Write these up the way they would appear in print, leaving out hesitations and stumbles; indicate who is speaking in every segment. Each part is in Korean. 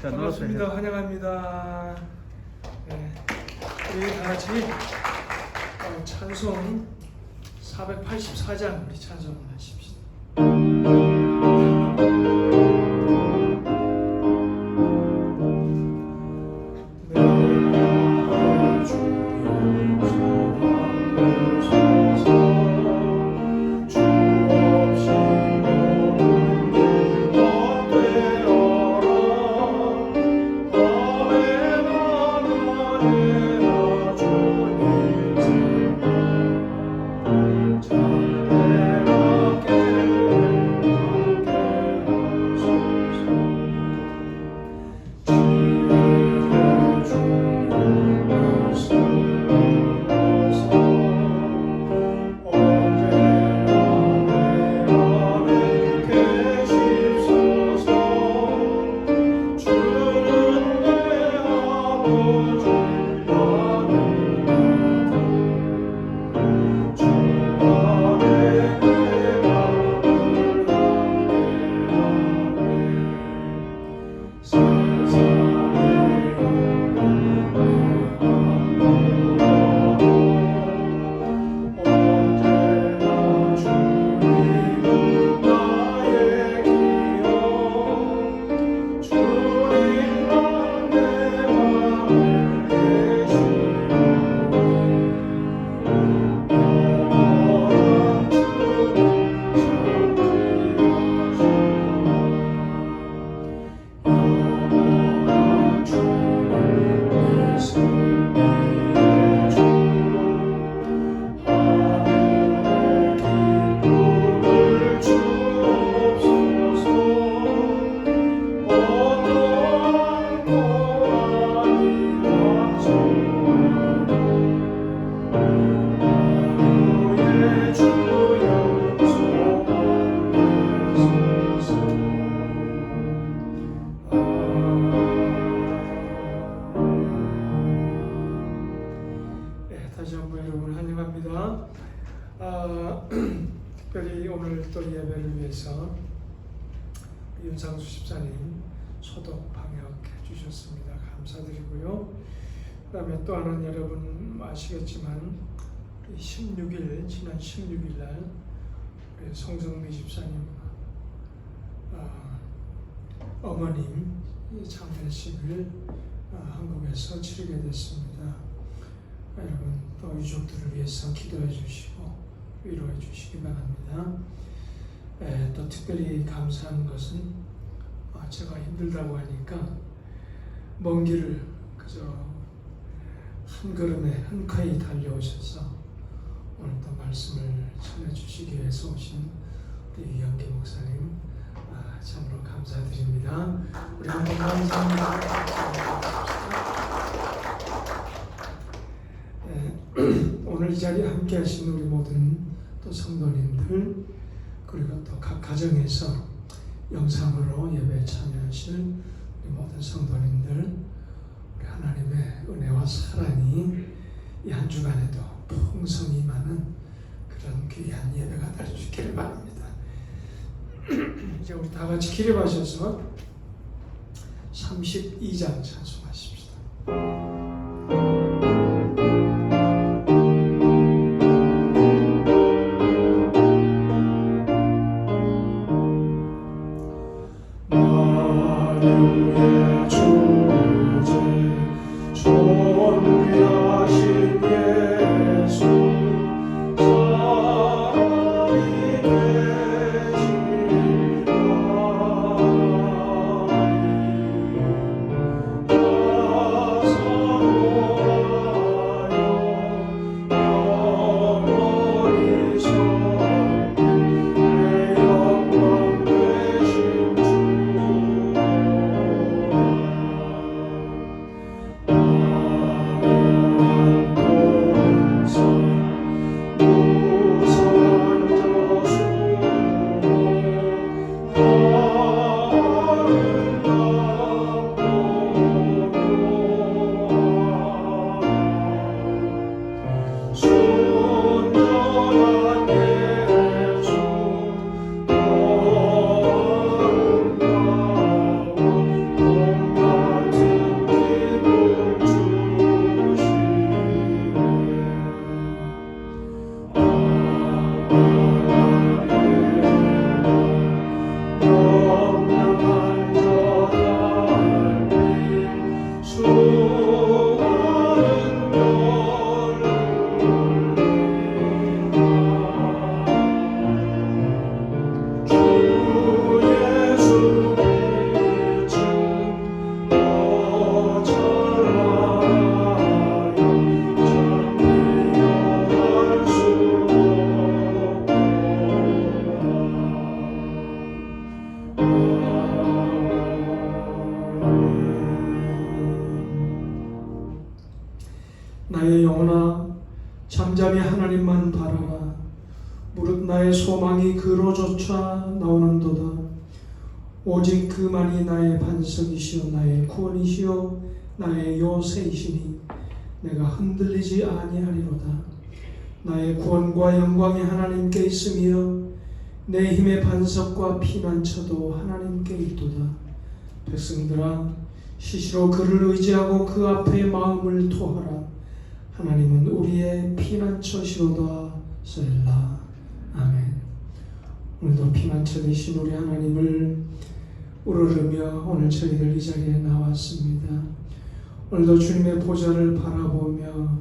Speaker 1: 자,
Speaker 2: 반갑습니다. 환영합니다. 네, 우리 다 같이 찬송 484장 우리 찬송을 하십시다. 다시 한번 여러분을 환영합니다. 특별히 오늘 또 예배를 위해서 윤상수 집사님 소독 방역해 주셨습니다. 감사드리고요. 그 다음에 또 하나는 여러분 아시겠지만 16일 지난 16일 날 우리 송성미 집사님 어머님 장례식을 한국에서 치르게 됐습니다. 여러분 또 유족들을 위해서 기도해 주시고 위로해 주시기 바랍니다. 또 특별히 감사한 것은 제가 힘들다고 하니까 먼 길을 그저 한 걸음에 흔쾌히 달려오셔서 오늘 또 말씀을 전해 주시기 위해서 오신 우리 이영기 목사님 참으로 감사드립니다. 우리 한번 감사합니다. 오늘 이 자리에 함께 하신 우리 모든 또 성도님들 그리고 또 각 가정에서 영상으로 예배에 참여하실 우리 모든 성도님들 우리 하나님의 은혜와 사랑이 이 한 주간에도 풍성히 임하는 그런 귀한 예배가 될 수 있기를 바랍니다. 이제 우리 다 같이 기립하셔서 32장 찬송하십시다. 나의 영혼아 잠잠히 하나님만 바라라. 무릇 나의 소망이 그로조차 나오는도다. 오직 그만이 나의 반석이시요 나의 구원이시요 나의 요새이시니 내가 흔들리지 아니하리로다. 나의 구원과 영광이 하나님께 있으며 내 힘의 반석과 피난처도 하나님께 있도다. 백성들아 시시로 그를 의지하고 그 앞에 마음을 토하라. 하나님은 우리의 피난처시로다. 셀라. 아멘. 오늘도 피난처 되신 우리 하나님을 우러르며 오늘 저희들 이 자리에 나왔습니다. 오늘도 주님의 보좌를 바라보며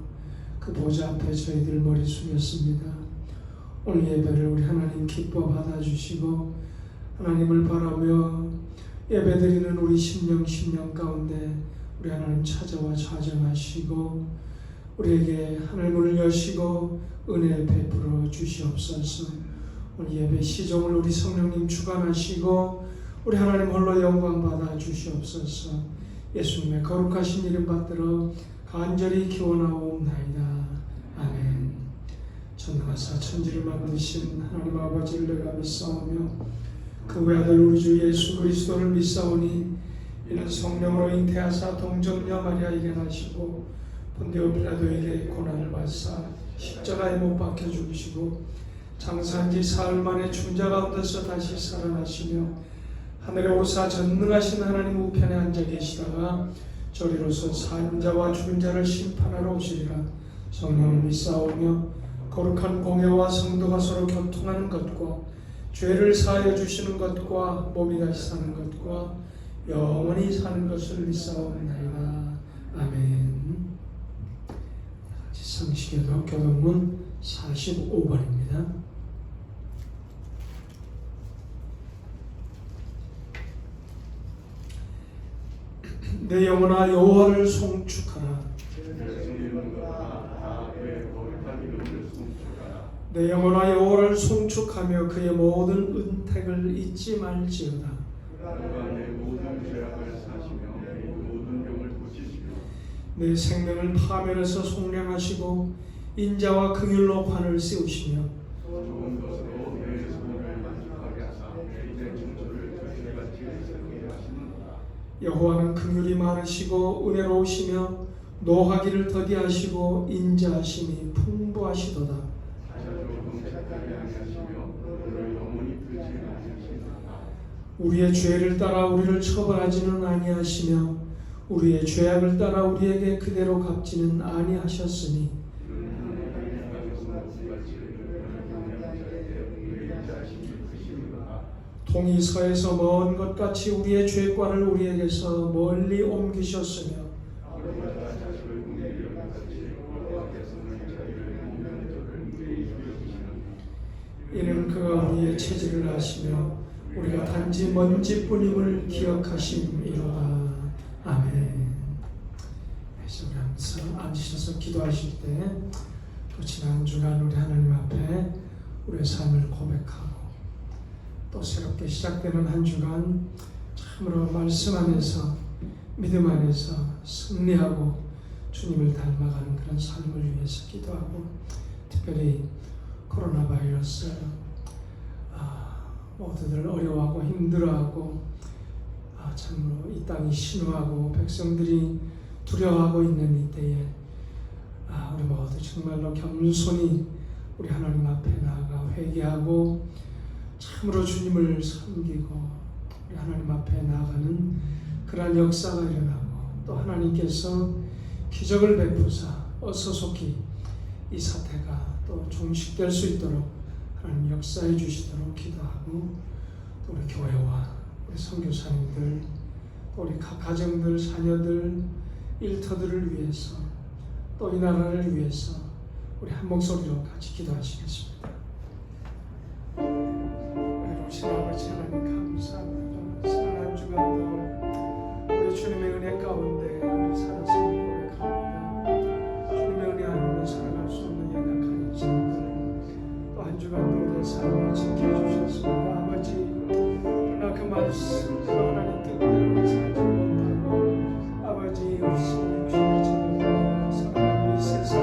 Speaker 2: 그 보좌 앞에 저희들 머리 숙였습니다. 오늘 예배를 우리 하나님 기뻐 받아주시고 하나님을 바라며 예배드리는 우리 심령 가운데 우리 하나님 찾아와 좌정하시고 우리에게 하늘문을 여시고 은혜 베풀어 주시옵소서. 오늘 예배 시종을 우리 성령님 주관하시고 우리 하나님 홀로 영광 받아 주시옵소서. 예수님의 거룩하신 이름 받들어 간절히 기원하옵나이다. 아멘. 전능하사 천지를 만드신 하나님 아버지를 내가 믿사오며 그 외아들 우리 주 예수 그리스도를 믿사오니 이는 성령으로 잉태하사 동정녀 마리아에게 나시고 본디오 빌라도에게 고난을 받사 십자가에 못 박혀 죽으시고 장사한 지 사흘 만에 중자 가운데서 다시 살아나시며 하늘에 오사 전능하신 하나님 우편에 앉아 계시다가 저리로서 산 자와 죽은 자를 심판하러 오시리라. 성령을 믿사오며 거룩한 공회와 성도가 서로 교통하는 것과 죄를 사하여 주시는 것과 몸이 다시 사는 것과 영원히 사는 것을 믿사옵나이다. 아멘. 성시교도 교동문 45번입니다. 내 영혼아 여호와를 송축하라. 내 영혼아 여호와를 송축하며 그의 모든 은택을 잊지 말지어다. 내 생명을 파멸해서 속량하시고 인자와 긍휼로 관을 세우시며 여호와는 긍휼이 많으시고 은혜로우시며 노하기를 더디하시고 인자하심이 풍부하시도다. 우리의 죄를 따라 우리를 처벌하지는 아니하시며 우리의 죄악을 따라 우리에게 그대로 갚지는 아니하셨으니 동이 서에서 먼 것 같이 우리의 죄과를 우리에게서 멀리 옮기셨으며 이는 그가 우리의 체질을 아시며 우리가 단지 먼지뿐임을 기억하심이로다. 아멘. 그래서 우리 항상 앉으셔서 기도하실 때 또 지난 주간 우리 하나님 앞에 우리의 삶을 고백하고 또 새롭게 시작되는 한 주간 참으로 말씀 안에서 믿음 안에서 승리하고 주님을 닮아가는 그런 삶을 위해서 기도하고 특별히 코로나 바이러스 모두들 어려워하고 힘들어하고 참으로 이 땅이 신호하고 백성들이 두려워하고 있는 이때에 우리 모두 정말로 겸손히 우리 하나님 앞에 나아가 회개하고 참으로 주님을 섬기고 우리 하나님 앞에 나아가는 그러한 역사가 일어나고 또 하나님께서 기적을 베푸사 어서 속히 이 사태가 또 종식될 수 있도록 하나님 역사해 주시도록 기도하고 또 우리 교회와 우리 선교사님들 또 우리 각 가정들 자녀들 일터들을 위해서 또 이 나라를 위해서 우리 한 목소리로 같이 기도하시겠습니다. 우리 아버지 하나님 감사합니다. 지난 한 주간도 우리 주님의 은혜 가운데 우리 살았음을 고백합니다. 주님의 은혜 아니면 살아갈 수 없는 연약한 인생들 또 한 주간도 우리의 삶을 지켜주셨습니다. 아버지 그러나 그 말씀으로 하나님 뜻대로 살지 못하고 아버지 없이 육신의 죄로 살아가고 이 세상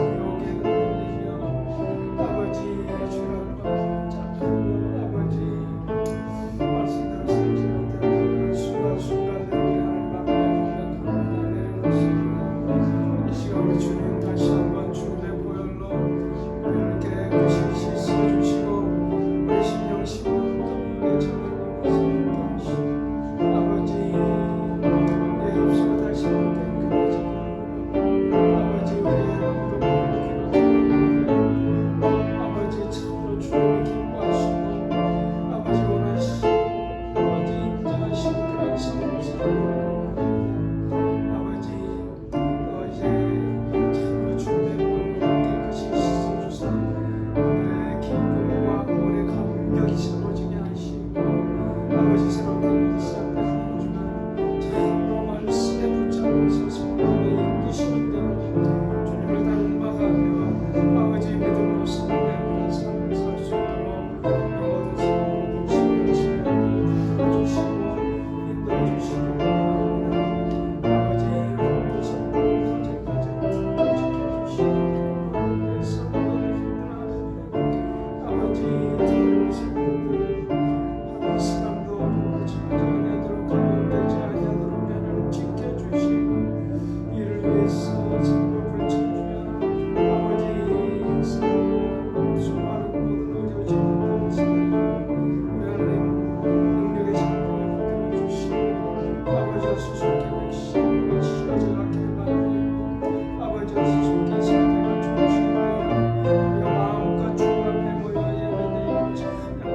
Speaker 2: 백신과 치료자가 개발되고 아버지 주께서 내가 중심되어 우리가 마음과 주 앞에 모여 예배드리고 찬양하고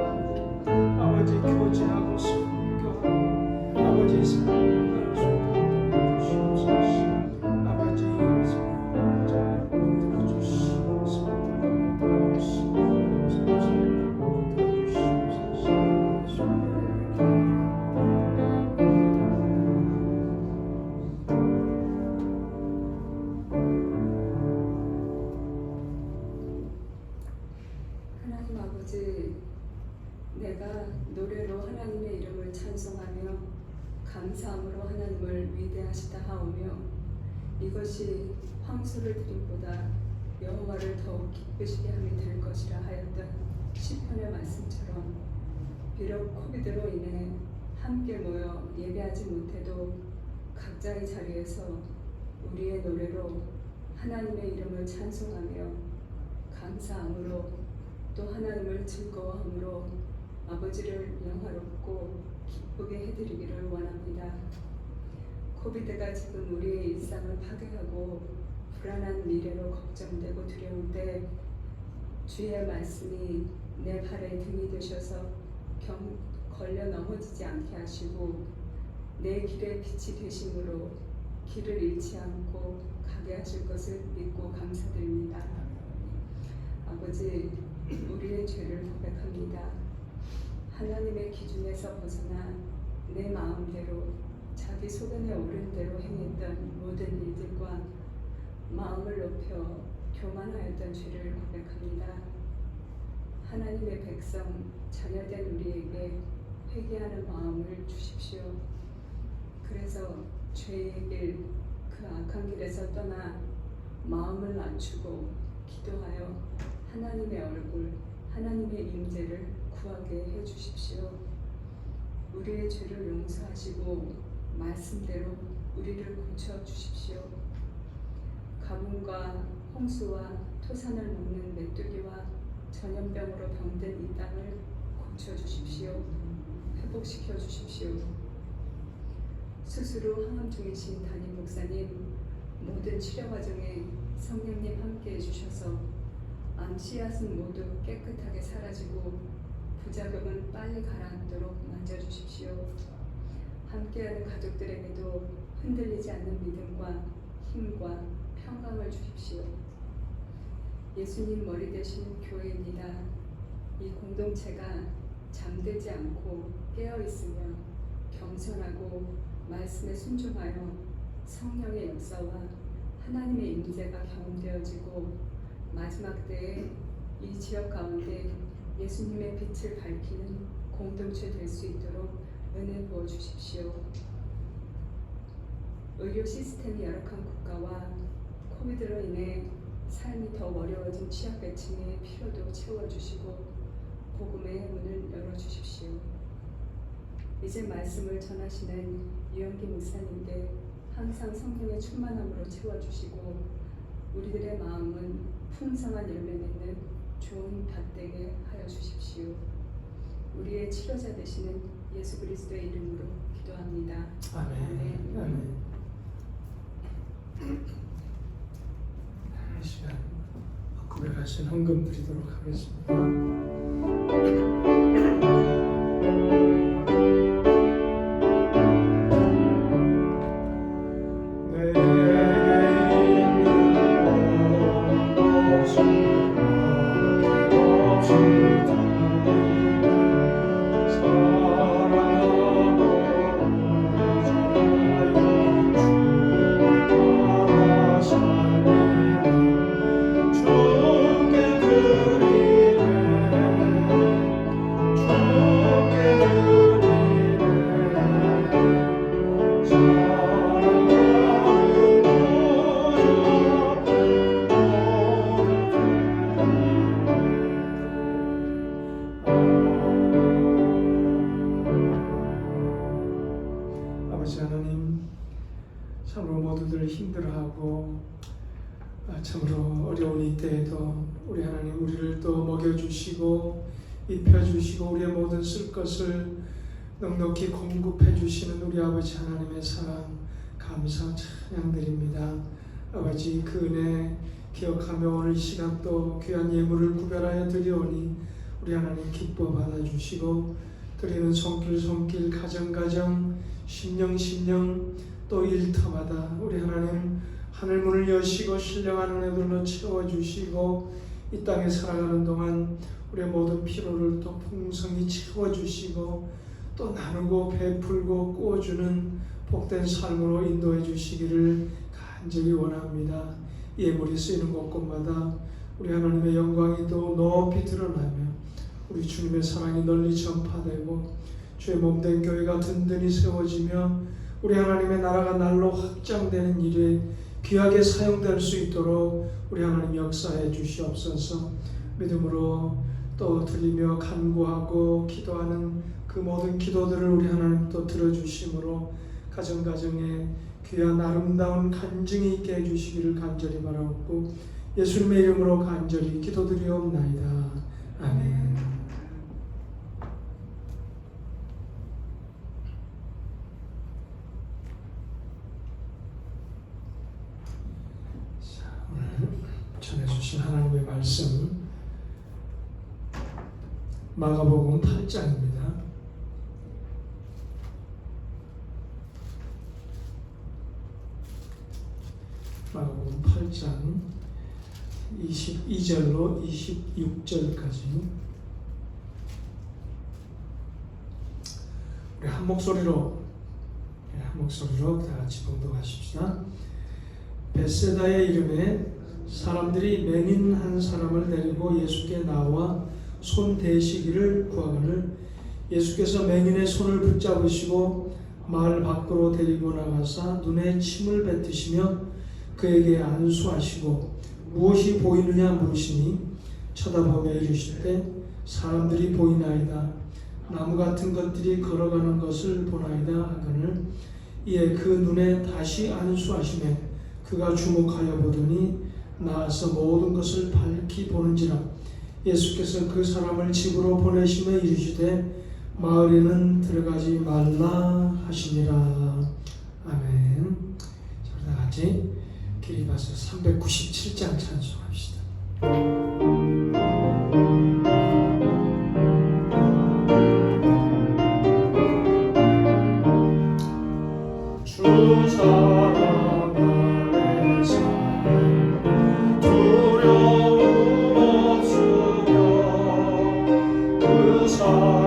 Speaker 2: 아버지 교제하고 선교하고 아버지 삶을 따라 주시옵소서. 아버지 성령을 들어주시옵소서.
Speaker 1: 하나님 아버지, 내가 노래로 하나님의 이름을 찬송하며 감사함으로 하나님을 위대하시다 하오며 이것이 황소를 드림보다 여호와를 더욱 기쁘시게 함이 될 것이라 하였던 시편의 말씀처럼 비록 코비드로 인해 함께 모여 예배하지 못해도 각자의 자리에서 우리의 노래로 하나님의 이름을 찬송하며 감사함으로 또 하나님을 즐거워함으로 아버지를 영화롭고 기쁘게 해드리기를 원합니다. 코비드가 지금 우리의 일상을 파괴하고 불안한 미래로 걱정되고 두려울 때 주의 말씀이 내 발의 등이 되셔서 걸려 넘어지지 않게 하시고 내 길의 빛이 되심으로 길을 잃지 않고 가게 하실 것을 믿고 감사드립니다. 아버지, 우리의 죄를 고백합니다. 하나님의 기준에서 벗어나 내 마음대로 자기 소견에 오른 대로 행했던 모든 일들과 마음을 높여 교만하였던 죄를 고백합니다. 하나님의 백성, 자녀된 우리에게 회개하는 마음을 주십시오. 그래서 죄의 길, 그 악한 길에서 떠나 마음을 낮추고 기도하여 하나님의 얼굴, 하나님의 임재를 구하게 해주십시오. 우리의 죄를 용서하시고 말씀대로 우리를 고쳐주십시오. 가뭄과 홍수와 토산을 먹는 메뚜기와 전염병으로 병든 이 땅을 고쳐주십시오. 회복시켜 주십시오. 수술로 항암 중이신 담임 목사님, 모든 치료 과정에 성령님 함께 해주셔서 암 씨앗은 모두 깨끗하게 사라지고 부작용은 빨리 가라앉도록 만져주십시오. 함께하는 가족들에게도 흔들리지 않는 믿음과 힘과 평강을 주십시오. 예수님 머리 되신 교회입니다. 이 공동체가 잠들지 않고 깨어있으며 겸손하고 말씀에 순종하여 성령의 역사와 하나님의 임재가 경험되어지고 마지막 때에 이 지역 가운데 예수님의 빛을 밝히는 공동체 될 수 있도록 은혜 부어 주십시오. 의료 시스템이 열악한 국가와 코비드로 인해 삶이 더 어려워진 취약계층의 필요도 채워주시고 복음의 문을 열어주십시오. 이제 말씀을 전하시는 유영기 목사님께 항상 성령의 충만함으로 채워주시고 우리들의 마음은 풍성한 열매 맺는 좋은 밭되게 하여 주십시오. 우리의 치료자 되시는 예수 그리스도의 이름으로 기도합니다.
Speaker 2: 아멘. 아멘. 이 시간 고백하신 헌금 드리도록 하겠습니다. 아버지 하나님, 참으로 모두들 힘들어하고 참으로 어려운 이때에도 우리 하나님 우리를 또 먹여주시고 입혀주시고 우리의 모든 쓸 것을 넉넉히 공급해 주시는 우리 아버지 하나님의 사랑 감사 찬양드립니다. 아버지, 그 은혜 기억하며 오늘 시간 또 귀한 예물을 구별하여 드리오니 우리 하나님 기뻐 받아주시고, 드리는 손길 가정 심령 또 일터마다 우리 하나님 하늘문을 여시고 신령한 은혜들로 채워주시고, 이 땅에 살아가는 동안 우리의 모든 피로를 또 풍성히 채워주시고, 또 나누고 베풀고 꾸어주는 복된 삶으로 인도해 주시기를 간절히 원합니다. 예물이 쓰이는 곳곳마다 우리 하나님의 영광이 또 높이 드러나며 우리 주님의 사랑이 널리 전파되고 주의 몸된 교회가 든든히 세워지며 우리 하나님의 나라가 날로 확장되는 일에 귀하게 사용될 수 있도록 우리 하나님 역사해 주시옵소서. 믿음으로 또 드리며 간구하고 기도하는 그 모든 기도들을 우리 하나님 또 들어주심으로 가정에 귀한 아름다운 간증이 있게 해주시기를 간절히 바라옵고 예수님의 이름으로 간절히 기도드리옵나이다. 아멘. 자, 오늘 전해주신 하나님의 말씀 마가복음 8장입니다. 마가복음 8장 22절로 26절까지 우리 한 목소리로 다 같이 봉독하십시다. 벳세다의 이름에 사람들이 맹인 한 사람을 데리고 예수께 나와 손 대시기를 구하거늘 예수께서 맹인의 손을 붙잡으시고 마을 밖으로 데리고 나가사 눈에 침을 뱉으시며 그에게 안수하시고 무엇이 보이느냐 물으시니 쳐다보며 이르시되 사람들이 보이나이다. 나무 같은 것들이 걸어가는 것을 보나이다 하거늘 이에 그 눈에 다시 안수하시매 그가 주목하여 보더니 나아서 모든 것을 밝히 보는지라. 예수께서 그 사람을 집으로 보내시며 이르시되 마을에는 들어가지 말라 하시니라. 아멘. 자, 다 같이 기리바서 397장 찬송합시다. 주 사랑 안에서 두려움 없으며 그 사랑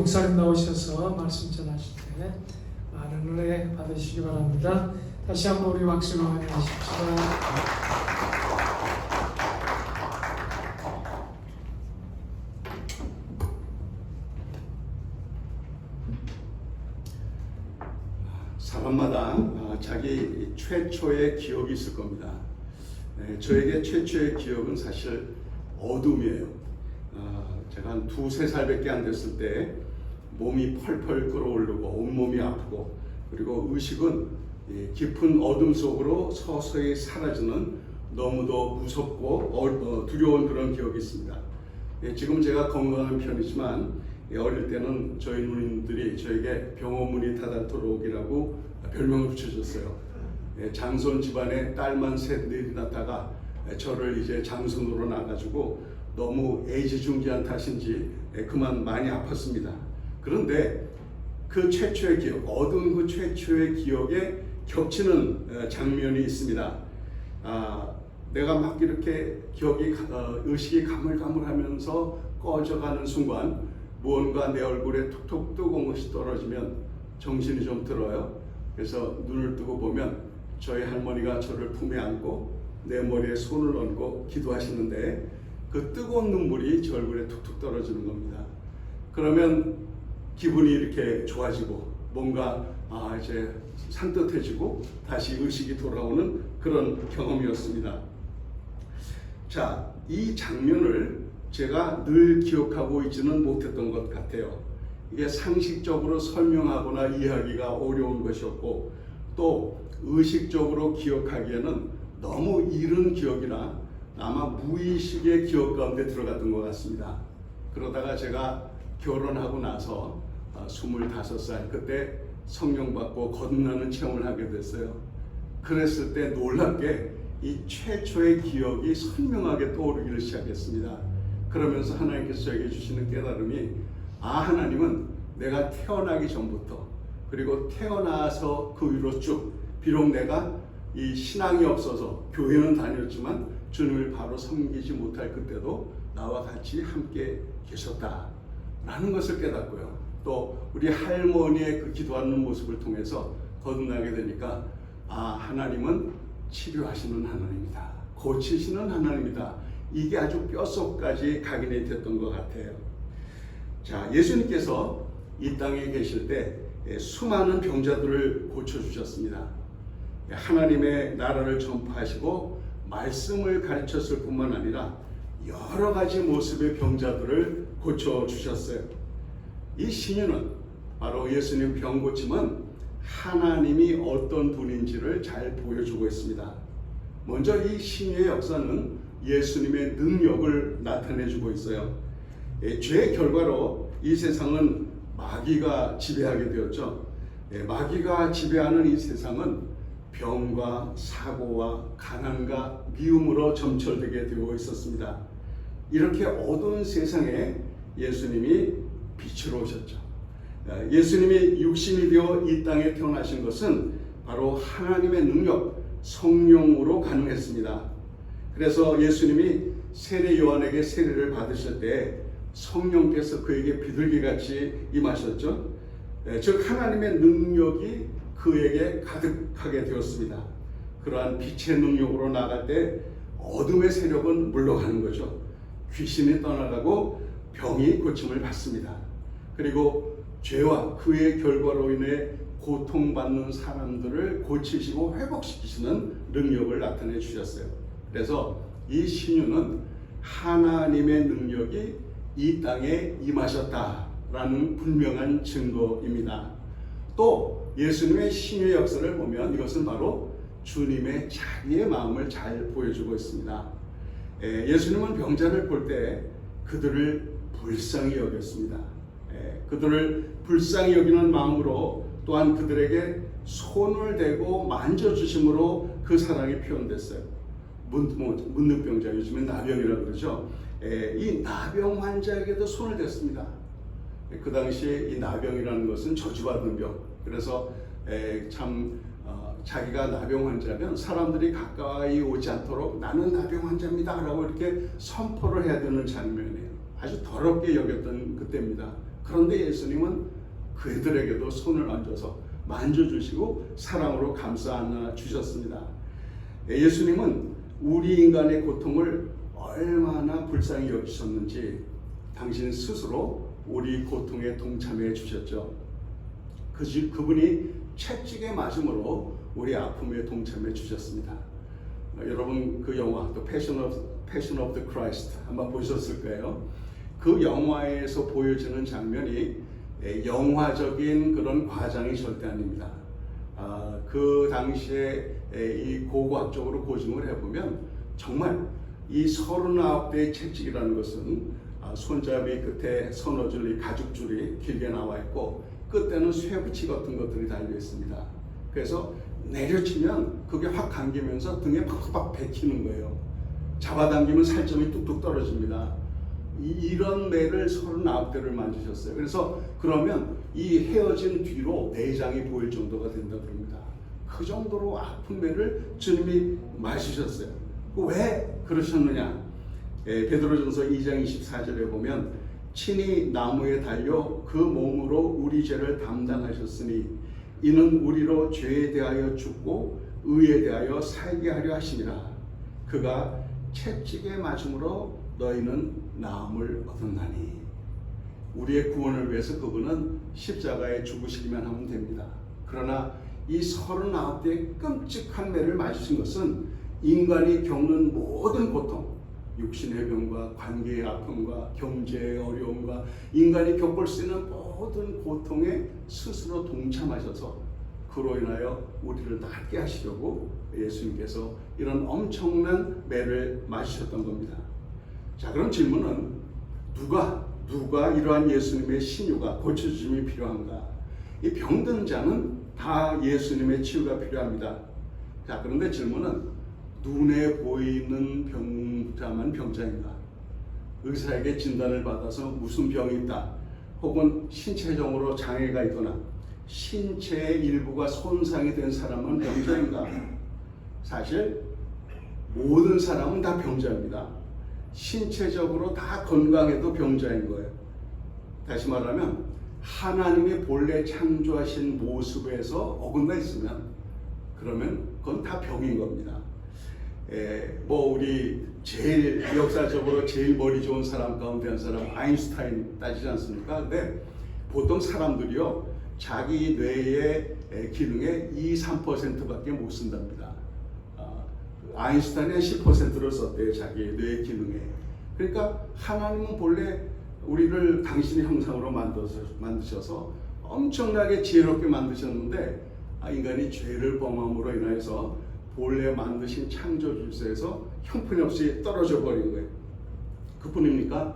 Speaker 2: 목사님 나오셔서 말씀 전하실 때 많은 은혜 받으시기 바랍니다. 다시 한번 우리 박수로 환영하십시다.
Speaker 3: 사람마다 자기 최초의 기억이 있을 겁니다. 저에게 최초의 기억은 사실 어둠이에요. 제가 한 2-3살밖에 안 됐을 때 몸이 펄펄 끓어오르고 온몸이 아프고, 그리고 의식은 깊은 어둠 속으로 서서히 사라지는 너무도 무섭고 두려운 그런 기억이 있습니다. 지금 제가 건강한 편이지만 어릴 때는 저희 누님들이 저에게 병원문이 닫아도록이라고 별명을 붙여줬어요. 장손 집안에 딸만 넷이 낳다가 저를 이제 장손으로 낳아가지고 너무 애지중지한 탓인지 그만 많이 아팠습니다. 그런데 그 최초의 기억, 어두운 그 최초의 기억에 겹치는 장면이 있습니다. 내가 막 이렇게 의식이 가물가물하면서 꺼져가는 순간 무언가 내 얼굴에 툭툭 뜨거운 것이 떨어지면 정신이 좀 들어요. 그래서 눈을 뜨고 보면 저희 할머니가 저를 품에 안고 내 머리에 손을 얹고 기도하시는데 그 뜨거운 눈물이 제 얼굴에 툭툭 떨어지는 겁니다. 그러면 기분이 이렇게 좋아지고 뭔가 이제 산뜻해지고 다시 의식이 돌아오는 그런 경험이었습니다. 자, 이 장면을 제가 늘 기억하고 있지는 못했던 것 같아요. 이게 상식적으로 설명하거나 이해하기가 어려운 것이었고, 또 의식적으로 기억하기에는 너무 이른 기억이라 아마 무의식의 기억 가운데 들어갔던 것 같습니다. 그러다가 제가 결혼하고 나서 25살 그때 성령 받고 거듭나는 체험을 하게 됐어요. 그랬을 때 놀랍게 이 최초의 기억이 선명하게 떠오르기를 시작했습니다. 그러면서 하나님께서 저에게 주시는 깨달음이, 하나님은 내가 태어나기 전부터 그리고 태어나서 그 위로 쭉, 비록 내가 이 신앙이 없어서 교회는 다녔지만 주님을 바로 섬기지 못할 그때도 나와 같이 함께 계셨다라는 것을 깨닫고요. 또 우리 할머니의 그 기도하는 모습을 통해서 거듭나게 되니까 하나님은 치료하시는 하나님이다, 고치시는 하나님이다. 이게 아주 뼛속까지 각인이 됐던 것 같아요. 자, 예수님께서 이 땅에 계실 때 수많은 병자들을 고쳐주셨습니다. 하나님의 나라를 전파하시고 말씀을 가르쳤을 뿐만 아니라 여러 가지 모습의 병자들을 고쳐주셨어요. 이 신유는 바로 예수님 병 고침은 하나님이 어떤 분인지를 잘 보여주고 있습니다. 먼저 이 신유의 역사는 예수님의 능력을 나타내주고 있어요. 죄의 결과로 이 세상은 마귀가 지배하게 되었죠. 마귀가 지배하는 이 세상은 병과 사고와 가난과 미움으로 점철되게 되어 있었습니다. 이렇게 어두운 세상에 예수님이 빛으로 오셨죠. 예수님이 육신이 되어 이 땅에 태어나신 것은 바로 하나님의 능력, 성령으로 가능했습니다. 그래서 예수님이 세례 요한에게 세례를 받으실 때 성령께서 그에게 비둘기같이 임하셨죠. 즉 하나님의 능력이 그에게 가득하게 되었습니다. 그러한 빛의 능력으로 나갈 때 어둠의 세력은 물러가는 거죠. 귀신이 떠나가고 병이 고침을 받습니다. 그리고 죄와 그의 결과로 인해 고통받는 사람들을 고치시고 회복시키시는 능력을 나타내 주셨어요. 그래서 이 신유는 하나님의 능력이 이 땅에 임하셨다라는 분명한 증거입니다. 또 예수님의 신유의 역사를 보면 이것은 바로 주님의 자비의 마음을 잘 보여주고 있습니다. 예수님은 병자를 볼 때 그들을 불쌍히 여겼습니다. 그들을 불쌍히 여기는 마음으로 또한 그들에게 손을 대고 만져주심으로 그 사랑이 표현됐어요. 문득병자, 요즘에 나병이라고 그러죠. 이 나병 환자에게도 손을 댔습니다. 그 당시에 이 나병이라는 것은 저주받는 병. 그래서 자기가 나병 환자면 사람들이 가까이 오지 않도록 나는 나병 환자입니다 라고 이렇게 선포를 해야 되는 장면이에요. 아주 더럽게 여겼던 그때입니다. 그런데 예수님은 그들에게도 손을 얹어서 만져주시고 사랑으로 감싸 안아 주셨습니다. 예수님은 우리 인간의 고통을 얼마나 불쌍히 여기셨는지 당신 스스로 우리 고통에 동참해 주셨죠. 그분이 채찍에 맞음으로 우리 아픔에 동참해 주셨습니다. 여러분 그 영화 The Passion of the Christ 아마 보셨을 거예요. 그 영화에서 보여지는 장면이 영화적인 그런 과장이 절대 아닙니다. 그 당시에 이 고고학적으로 고증을 해보면 정말 이 39대의 채찍이라는 것은 손잡이 끝에 서너줄 이 가죽줄이 길게 나와 있고 끝에는 쇠붙이 같은 것들이 달려 있습니다. 그래서 내려치면 그게 확 감기면서 등에 팍팍 베히는 거예요. 잡아당기면 살점이 뚝뚝 떨어집니다. 이런 매를 39대를 만지셨어요. 그래서 그러면 이 헤어진 뒤로 내장이 보일 정도가 된다 그럽니다. 그 정도로 아픈 매를 주님이 맞으셨어요. 왜 그러셨느냐? 베드로전서 2장 24절에 보면 친히 나무에 달려 그 몸으로 우리 죄를 담당하셨으니 이는 우리로 죄에 대하여 죽고 의에 대하여 살게 하려 하심이라. 그가 채찍에 맞음으로 너희는 나음을 얻었나니. 우리의 구원을 위해서 그분은 십자가에 죽으시기만 하면 됩니다. 그러나 이 39대의 끔찍한 매를 맞으신 것은 인간이 겪는 모든 고통, 육신의 병과 관계의 아픔과 경제의 어려움과 인간이 겪을 수 있는 모든 고통에 스스로 동참하셔서 그로 인하여 우리를 낫게 하시려고 예수님께서 이런 엄청난 매를 맞으셨던 겁니다. 자, 그럼 질문은 누가 이러한 예수님의 신유가 고쳐주심이 필요한가? 이 병든 자는 다 예수님의 치유가 필요합니다. 자, 그런데 질문은 눈에 보이는 병자만 병자인가? 의사에게 진단을 받아서 무슨 병이 있다 혹은 신체적으로 장애가 있거나 신체의 일부가 손상이 된 사람은 병자인가? 사실 모든 사람은 다 병자입니다. 신체적으로 다 건강해도 병자인 거예요. 다시 말하면 하나님이 본래 창조하신 모습에서 어긋나 있으면 그러면 그건 다 병인 겁니다. 우리 제일 역사적으로 제일 머리 좋은 사람 가운데 한 사람 아인슈타인 따지지 않습니까? 근데 보통 사람들이요 자기 뇌의 기능의 2~3%밖에 못 쓴답니다. 아인슈타인은 10%를 썼대요, 자기 뇌의 기능에. 그러니까 하나님은 본래 우리를 당신의 형상으로 만드셔서 엄청나게 지혜롭게 만드셨는데 인간이 죄를 범함으로 인해서 본래 만드신 창조 질서에서 형편없이 떨어져 버린 거예요. 그뿐입니까?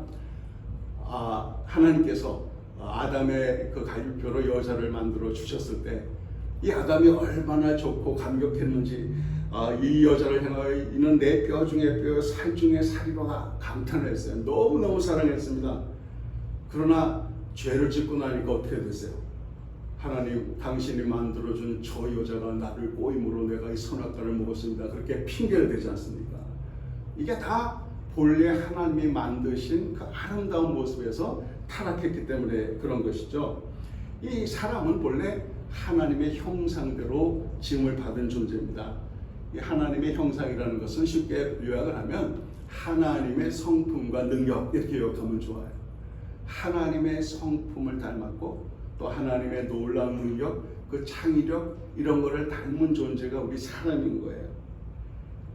Speaker 3: 하나님께서 아담의 그 갈비뼈로 여자를 만들어 주셨을 때 이 아담이 얼마나 좋고 감격했는지 이 여자를 향하여 이는 내 뼈 중에 뼈, 살 중에 살이로다 감탄을 했어요. 너무너무 사랑했습니다. 그러나 죄를 짓고 나니까 어떻게 됐어요? 하나님, 당신이 만들어준 저 여자가 나를 꼬임으로 내가 이 선악과를 먹었습니다. 그렇게 핑계를 대지 않습니까? 이게 다 본래 하나님이 만드신 그 아름다운 모습에서 타락했기 때문에 그런 것이죠. 이 사람은 본래 하나님의 형상대로 지음을 받은 존재입니다. 이 하나님의 형상이라는 것은 쉽게 요약을 하면 하나님의 성품과 능력 이렇게 요약하면 좋아요. 하나님의 성품을 닮았고 또 하나님의 놀라운 능력, 그 창의력 이런 거를 닮은 존재가 우리 사람인 거예요.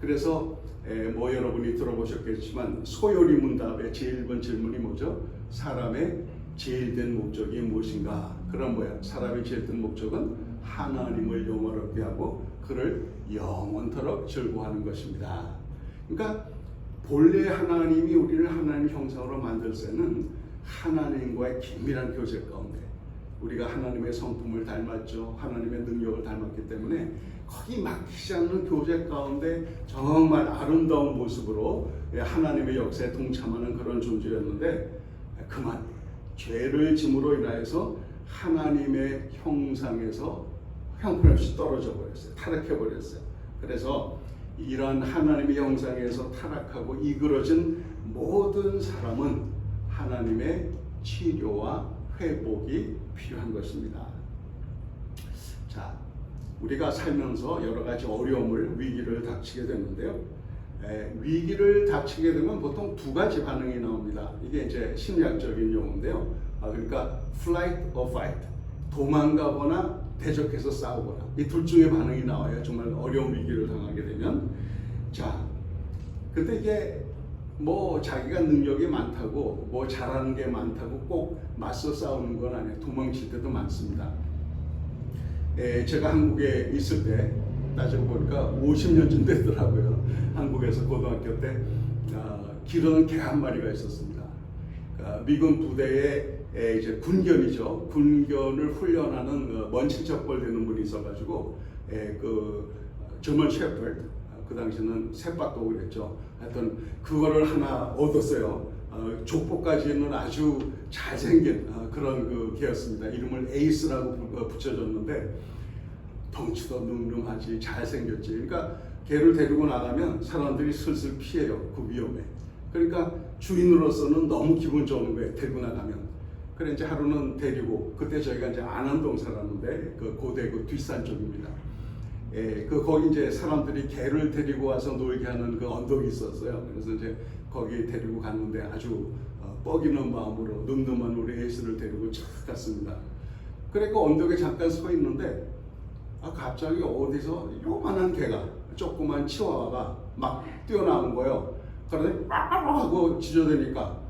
Speaker 3: 그래서 여러분이 들어보셨겠지만 소요리 문답의 제일 번 질문이 뭐죠? 사람의 제일된 목적이 무엇인가? 그런 거예요. 사람의 제일된 목적은 하나님을 영원롭게 하고 그를 영원토록 즐거워하는 것입니다. 그러니까 본래 하나님이 우리를 하나님 형상으로 만들세는 하나님과의 긴밀한 교제 가운데 우리가 하나님의 성품을 닮았죠. 하나님의 능력을 닮았기 때문에 거기 막히지 않는 교제 가운데 정말 아름다운 모습으로 하나님의 역사에 동참하는 그런 존재였는데 그만 죄를 짐으로 인하여서 하나님의 형상에서 형편없이 떨어져 버렸어요. 타락해 버렸어요. 그래서 이런 하나님의 형상에서 타락하고 이그러진 모든 사람은 하나님의 치료와 회복이 필요한 것입니다. 자, 우리가 살면서 여러 가지 어려움을, 위기를 닥치게 되는데요. 위기를 닥치게 되면 보통 두 가지 반응이 나옵니다. 이게 이제 심리학적인 용어인데요. 그러니까 flight or fight, 도망가거나 대적해서 싸우거나 이 둘 중에 반응이 나와요. 정말 어려운 위기를 당하게 되면. 자, 근데 이게 뭐 자기가 능력이 많다고 뭐 잘하는 게 많다고 꼭 맞서 싸우는 건 아니에요. 도망칠 때도 많습니다. 제가 한국에 있을 때 따지고 보니까 50년쯤 되더라고요. 한국에서 고등학교 때 기르는 개 한 마리가 있었습니다. 미군 부대에 이제 군견이죠. 군견을 훈련하는 먼칠적벌 되는 분이 있어가지고 그 저먼 셰퍼드, 그 당시는 셋바도 그랬죠. 하여튼 그거를 하나 얻었어요. 족보까지는 아주 잘생긴 그런 그 개였습니다. 이름을 에이스라고 붙여줬는데 덩치도 늠름하지 잘생겼지. 그러니까 개를 데리고 나가면 사람들이 슬슬 피해요. 그 위험에. 그러니까 주인으로서는 너무 기분 좋은 거예요. 데리고 나가면. 그래 이제 하루는 데리고, 그때 저희가 이제 안암동 살았는데 그 고대 그 뒷산 쪽입니다. 거기 이제 사람들이 개를 데리고 와서 놀게 하는 그 언덕이 있었어요. 그래서 이제 거기 데리고 갔는데 아주 뻐기는 마음으로 늠름한 우리 에이스를 데리고 착 갔습니다. 그래 그 언덕에 잠깐 서 있는데 갑자기 어디서 요만한 개가, 조그만 치와와가 막 뛰어나온 거예요. 그러더니 하고 짖어대니까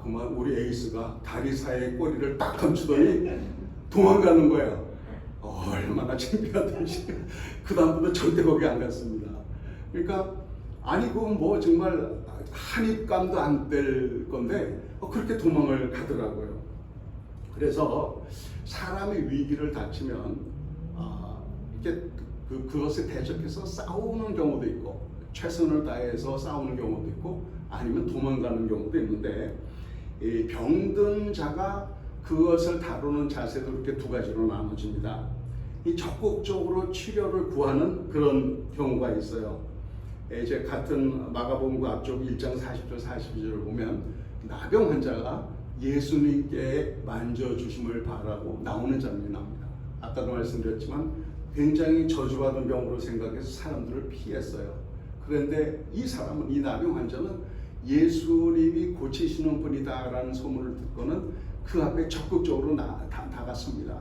Speaker 3: 그만 우리 에이스가 다리 사이에 꼬리를 딱 감추더니 도망가는 거예요. 얼마나 창피하든지. 그 다음부터 절대 거기 안 갔습니다. 그러니까 그건 뭐 정말 한입감도 안 될 건데 그렇게 도망을 가더라고요. 그래서 사람이 위기를 닥치면 이렇게 그것에 대적해서 싸우는 경우도 있고 최선을 다해서 싸우는 경우도 있고 아니면 도망가는 경우도 있는데 이 병든 자가 그것을 다루는 자세도 이렇게 두 가지로 나눠집니다. 이 적극적으로 치료를 구하는 그런 경우가 있어요. 이제 같은 마가복음 앞쪽 1장 40절 42절을 보면 나병 환자가 예수님께 만져주심을 바라고 나오는 장면이 나옵니다. 아까도 말씀드렸지만 굉장히 저주받은 병으로 생각해서 사람들을 피했어요. 그런데 이 사람은, 이 나병 환자는 예수님이 고치시는 분이다라는 소문을 듣고는 그 앞에 적극적으로 나갔습니다.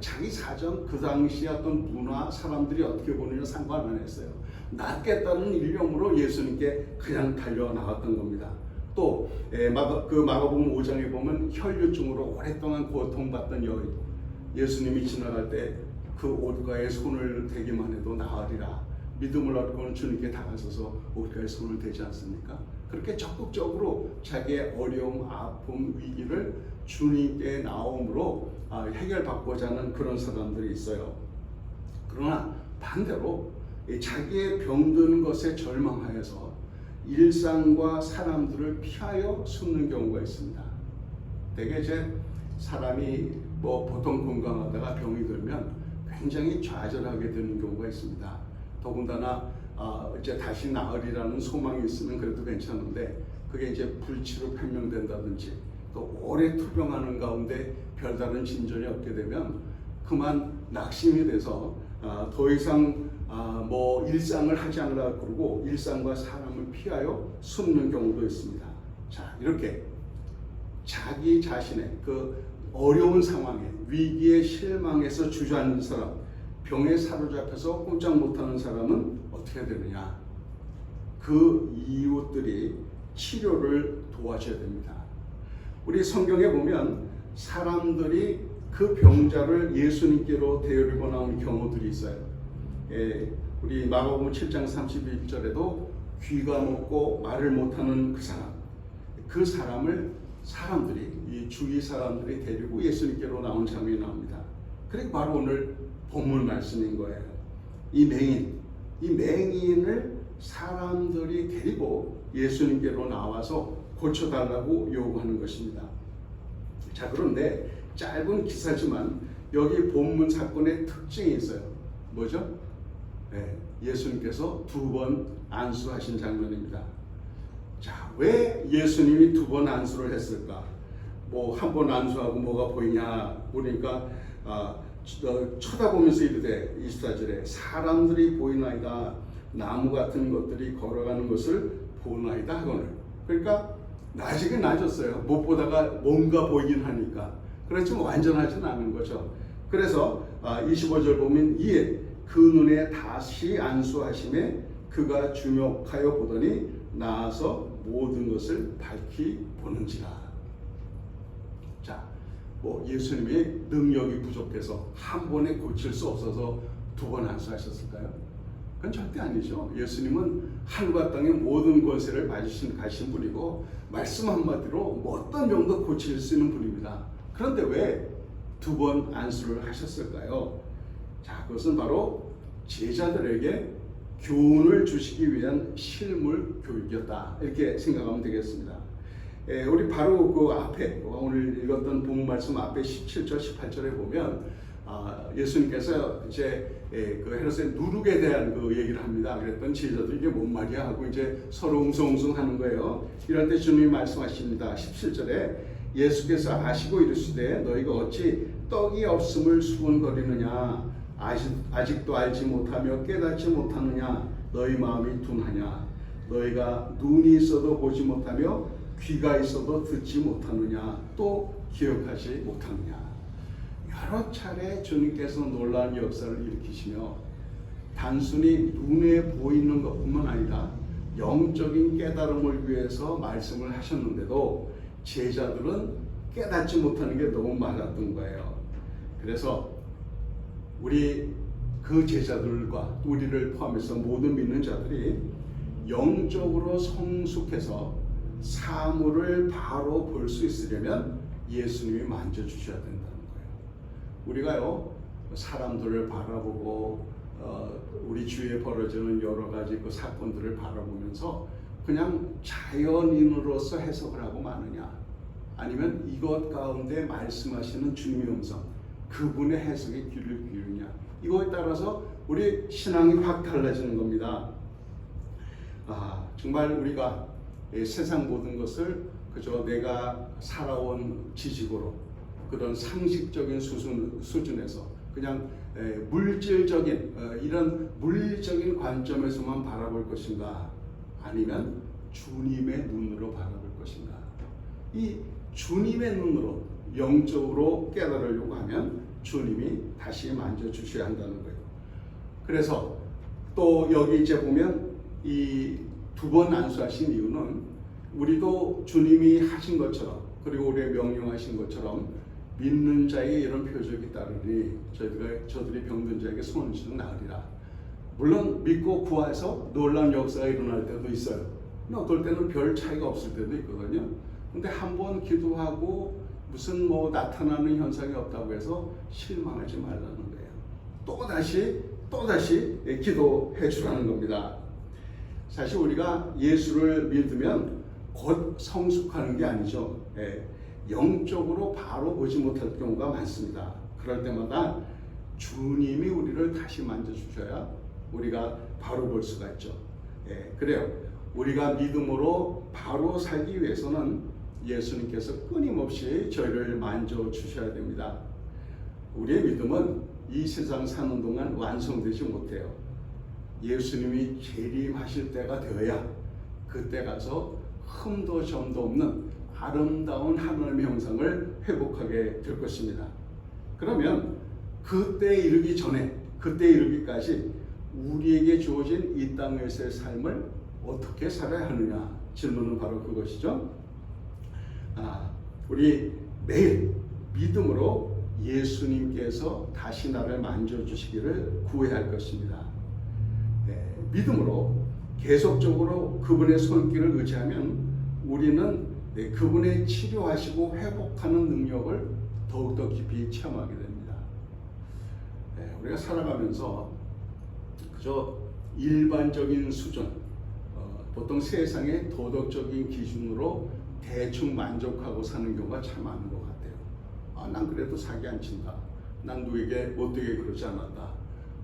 Speaker 3: 자기 사정, 그 당시 어떤 문화, 사람들이 어떻게 보느냐 상관 안 했어요. 낫겠다는 일념으로 예수님께 그냥 달려 나갔던 겁니다. 또 마가복음 5장에 보면 혈류증으로 오랫동안 고통받던 여인, 예수님이 지나갈 때 그 옷가에 손을 대기만 해도 나으리라. 믿음을 얻고는 주님께 다가서서 옷가에 손을 대지 않습니까? 그렇게 적극적으로 자기의 어려움, 아픔, 위기를 주님께 나옴으로 해결받고자 하는 그런 사람들이 있어요. 그러나 반대로 자기의 병드는 것에 절망하여서 일상과 사람들을 피하여 숨는 경우가 있습니다. 대개 이제 사람이 보통 건강하다가 병이 들면 굉장히 좌절하게 되는 경우가 있습니다. 더군다나 이제 다시 나으리라는 소망이 있으면 그래도 괜찮은데 그게 이제 불치로 판명된다든지 또 오래 투병하는 가운데 별다른 진전이 없게 되면 그만 낙심이 돼서 더 이상 일상을 하지 않으려고 그러고 일상과 사람을 피하여 숨는 경우도 있습니다. 자, 이렇게 자기 자신의 그 어려운 상황에 위기에 실망해서 주저앉는 사람, 병에 사로잡혀서 꼼짝 못하는 사람은 어떻게 되느냐? 그 이웃들이 치료를 도와줘야 됩니다. 우리 성경에 보면 사람들이 그 병자를 예수님께로 데리고 나온 경우들이 있어요. 우리 마가복음 7장 31절에도 귀가 먹고 말을 못하는 그 사람을 사람들이, 이 주위 사람들이 데리고 예수님께로 나온 장면이 나옵니다. 그리고 바로 오늘 본문 말씀인 거예요. 이 맹인을 사람들이 데리고 예수님께로 나와서 고쳐달라고 요구하는 것입니다. 자, 그런데 짧은 기사지만 여기 본문 사건의 특징이 있어요. 뭐죠? 예수님께서 2번 안수하신 장면입니다. 자, 왜 예수님이 2번 안수를 했을까? 한 번 안수하고 뭐가 보이냐 보니까 쳐다보면서 이르되 24절에 사람들이 보이나이다, 나무 같은 것들이 걸어가는 것을 보나이다 하거늘. 그러니까 아직은 낮았어요. 못 보다가 뭔가 보이긴 하니까. 그렇지만 완전하지는 않은 거죠. 그래서 25절 보면 이에 그 눈에 다시 안수하심에 그가 주목하여 보더니 나아서 모든 것을 밝히 보는지라. 자, 뭐 예수님이 능력이 부족해서 한 번에 고칠 수 없어서 두 번 안수하셨을까요? 그건 절대 아니죠. 예수님은 하늘과 땅의 모든 권세를 가진 분이고 말씀 한마디로 어떤 병도 고칠 수 있는 분입니다. 그런데 왜 두 번 안수를 하셨을까요? 자, 그것은 바로 제자들에게 교훈을 주시기 위한 실물 교육이었다, 이렇게 생각하면 되겠습니다. 우리 바로 그 앞에 오늘 읽었던 본문 말씀 앞에 17절 18절에 보면 예수님께서 이제 그 헤롯의 누룩에 대한 그 얘기를 합니다. 그랬더니 제자들이 이게 뭔 말이야 하고 이제 서로 웅성웅성 하는 거예요. 이럴 때 주님이 말씀하십니다. 17절에 예수께서 아시고 이르시되 너희가 어찌 떡이 없음을 수군거리느냐, 아직도 알지 못하며 깨닫지 못하느냐, 너희 마음이 둔하냐, 너희가 눈이 있어도 보지 못하며 귀가 있어도 듣지 못하느냐, 또 기억하지 못하느냐. 여러 차례 주님께서 놀라운 역사를 일으키시며 단순히 눈에 보이는 것뿐만 아니라 영적인 깨달음을 위해서 말씀을 하셨는데도 제자들은 깨닫지 못하는 게 너무 많았던 거예요. 그래서 우리 그 제자들과 우리를 포함해서 모든 믿는 자들이 영적으로 성숙해서 사물을 바로 볼 수 있으려면 예수님이 만져주셔야 된다는 거예요. 우리가요, 사람들을 바라보고 우리 주위에 벌어지는 여러 가지 그 사건들을 바라보면서 그냥 자연인으로서 해석을 하고 마느냐, 아니면 이것 가운데 말씀하시는 주님의 음성, 그분의 해석에 귀를 기울이냐, 이거에 따라서 우리 신앙이 확 달라지는 겁니다. 정말 우리가 세상 모든 것을 그저 내가 살아온 지식으로 그런 상식적인 수준에서 그냥 물질적인 이런 물리적인 관점에서만 바라볼 것인가, 아니면 주님의 눈으로 바라볼 것인가. 이 주님의 눈으로 영적으로 깨달으려고 하면 주님이 다시 만져주셔야 한다는 거예요. 그래서 또 여기 이제 보면 이 두 번 안수하신 이유는 우리도 주님이 하신 것처럼, 그리고 우리의 명령하신 것처럼 믿는 자의 이런 표적이 따르니 저들이 병든 자에게 손을 주는 나으리라. 물론 믿고 구해서 놀라운 역사가 일어날 때도 있어요. 근데 어떨 때는 별 차이가 없을 때도 있거든요. 근데 한번 기도하고 무슨 뭐 나타나는 현상이 없다고 해서 실망하지 말라는 거예요. 또다시 기도해 주라는 겁니다. 사실 우리가 예수를 믿으면 곧 성숙하는 게 아니죠. 영적으로 바로 보지 못할 경우가 많습니다. 그럴 때마다 주님이 우리를 다시 만져주셔야 우리가 바로 볼 수가 있죠. 그래요. 우리가 믿음으로 바로 살기 위해서는 예수님께서 끊임없이 저희를 만져주셔야 됩니다. 우리의 믿음은 이 세상 사는 동안 완성되지 못해요. 예수님이 재림하실 때가 되어야 그때 가서 흠도 점도 없는 아름다운 하나님의 형상을 회복하게 될 것입니다. 그러면 그때 이르기 전에, 그때 이르기까지 우리에게 주어진 이 땅에서의 삶을 어떻게 살아야 하느냐, 질문은 바로 그것이죠. 우리 매일 믿음으로 예수님께서 다시 나를 만져주시기를 구해야 할 것입니다. 믿음으로 계속적으로 그분의 손길을 의지하면 우리는 그분의 치료하시고 회복하는 능력을 더욱더 깊이 체험하게 됩니다. 우리가 살아가면서 그저 일반적인 수준, 보통 세상의 도덕적인 기준으로 대충 만족하고 사는 경우가 참 많은 것 같아요. 난 그래도 사기 안 친다. 난 누구에게 못되게 그러지 않았다.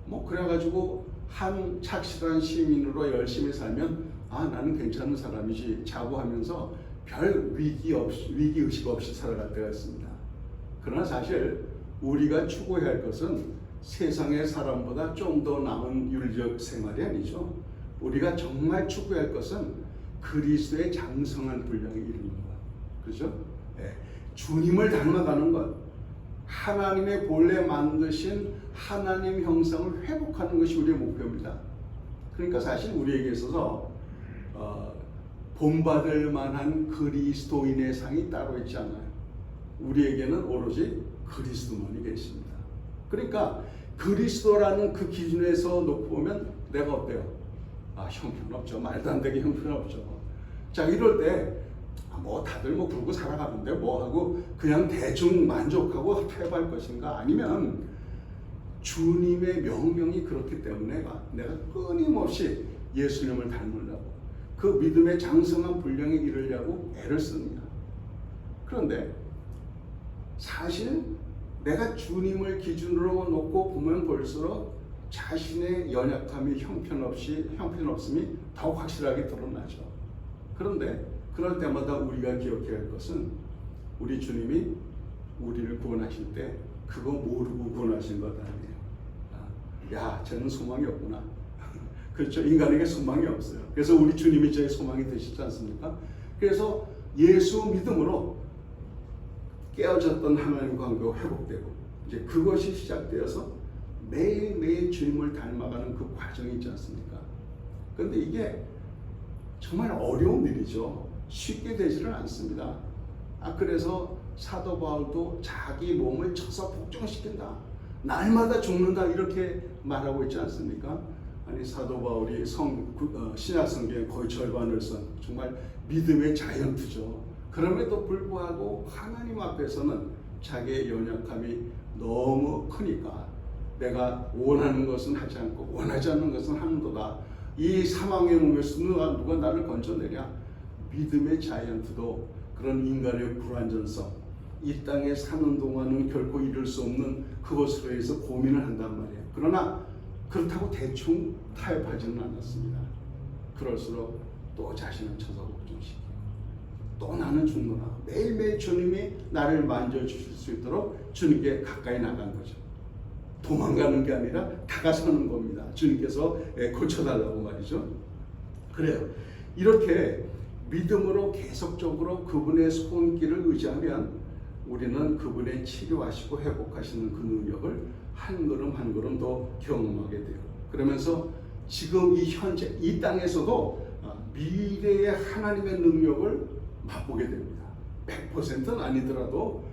Speaker 3: 뭐 그래가지고 한 착실한 시민으로 열심히 살면 나는 괜찮은 사람이지 자부하면서 별 위기의식 없이 살아갈 때가 있습니다. 그러나 사실 우리가 추구해야 할 것은 세상의 사람보다 좀 더 나은 윤리적 생활이 아니죠. 우리가 정말 추구해야 할 것은 그리스도의 장성한 분량에 이르는 것. 그렇죠? 주님을 닮아가는 것, 하나님의 본래 만드신 하나님 형상을 회복하는 것이 우리의 목표입니다. 그러니까 사실 우리에게 있어서 본받을 만한 그리스도인의 상이 따로 있지 않아요. 우리에게는 오로지 그리스도만이 계십니다. 그러니까 그리스도라는 그 기준에서 놓고 보면 내가 어때요? 형편없죠. 말도 안 되게 형편없죠. 자, 이럴 때 뭐 다들 뭐 그러고 살아가는데 뭐 하고 그냥 대충 만족하고 타협할 것인가? 아니면 주님의 명령이 그렇기 때문에 내가 끊임없이 예수님을 닮으려고 그 믿음의 장성한 분량에 이르려고 애를 씁니다. 그런데 사실 내가 주님을 기준으로 놓고 보면 볼수록 자신의 연약함이 형편없음이 더욱 확실하게 드러나죠. 그런데 그럴 때마다 우리가 기억해야 할 것은 우리 주님이 우리를 구원하실 때 그거 모르고 구원하신 것 아니에요. 야, 쟤는 소망이 없구나. 그렇죠. 인간에게 소망이 없어요. 그래서 우리 주님이 저의 소망이 되시지 않습니까? 그래서 예수 믿음으로 깨어졌던 하나님 관계가 회복되고 이제 그것이 시작되어서 매일매일 주님을 닮아가는 그 과정이 있지 않습니까? 그런데 이게 정말 어려운 일이죠. 쉽게 되지는 않습니다. 그래서 사도 바울도 자기 몸을 쳐서 복종시킨다. 날마다 죽는다 이렇게 말하고 있지 않습니까? 아니 사도 바울이 신약 성경의 거의 절반을 쓴 정말 믿음의 자이언트죠. 그럼에도 불구하고 하나님 앞에서는 자기의 연약함이 너무 크니까 내가 원하는 것은 하지 않고 원하지 않는 것은 하는도다. 이 사망의 몸에서 누가 나를 건져내랴. 믿음의 자이언트도 그런 인간의 불완전성, 이 땅에 사는 동안은 결코 이룰 수 없는 그것으로 해서 고민을 한단 말이에요. 그러나 그렇다고 대충 타협하지는 않았습니다. 그럴수록 또 자신을 쳐서 복종시키고 또 나는 죽노라. 매일매일 주님이 나를 만져주실 수 있도록 주님께 가까이 나간 거죠. 도망가는 게 아니라 다가서는 겁니다. 주님께서 고쳐달라고 말이죠. 그래요. 이렇게 믿음으로 계속적으로 그분의 손길을 의지하면 우리는 그분의 치료하시고 회복하시는 그 능력을 한 걸음 한 걸음 더 경험하게 돼요. 그러면서 지금 이 현재 이 땅에서도 미래의 하나님의 능력을 맛보게 됩니다. 100%는 아니더라도